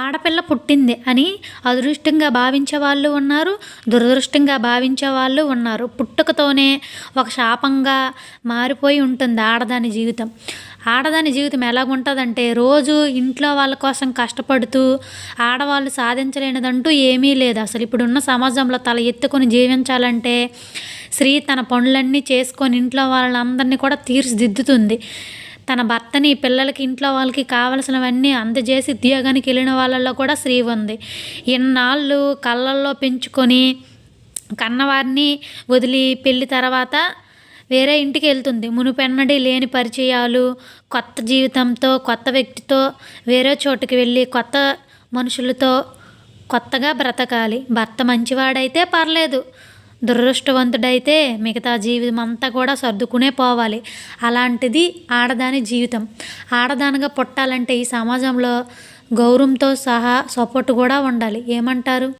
ఆడపిల్ల పుట్టింది అని అదృష్టంగా భావించే వాళ్ళు ఉన్నారు. దురదృష్టంగా భావించే వాళ్ళు ఉన్నారు. పుట్టుకతోనే ఒక శాపంగా మారిపోయి ఉంటుంది ఆడదాని జీవితం. ఆడదాని జీవితం ఎలాగుంటదంటే రోజు ఇంట్లో వాళ్ళ కోసం కష్టపడుతూ ఆడవాళ్ళు సాధించలేనిదంటూ ఏమీ లేదు. అసలు ఇప్పుడున్న సమాజంలో తల ఎత్తుకొని జీవించాలంటే స్త్రీ తన పనులన్నీ చేసుకొని ఇంట్లో వాళ్ళందరినీ కూడా తీర్చిదిద్దుతుంది. తన భర్తని, పిల్లలకి, ఇంట్లో వాళ్ళకి కావాల్సినవన్నీ అందజేసి ఉద్యోగానికి వెళ్ళిన వాళ్ళల్లో కూడా స్త్రీ ఉంది. ఇన్నాళ్ళు కళ్ళల్లో పెంచుకొని కన్నవారిని వదిలి పెళ్లి తర్వాత వేరే ఇంటికి వెళ్తుంది. మునుపెన్నడీ లేని పరిచయాలు, కొత్త జీవితంతో, కొత్త వ్యక్తితో వేరే చోటుకి వెళ్ళి కొత్త మనుషులతో కొత్తగా బ్రతకాలి. భర్త మంచివాడైతే పర్లేదు, దురదృష్టవంతుడైతే మిగతా జీవితం అంతా కూడా సర్దుకునే పోవాలి. అలాంటిది ఆడదాని జీవితం. ఆడదానిగా పుట్టాలంటే ఈ సమాజంలో గౌరవంతో సహా సపోర్ట్ కూడా ఉండాలి. ఏమంటారు?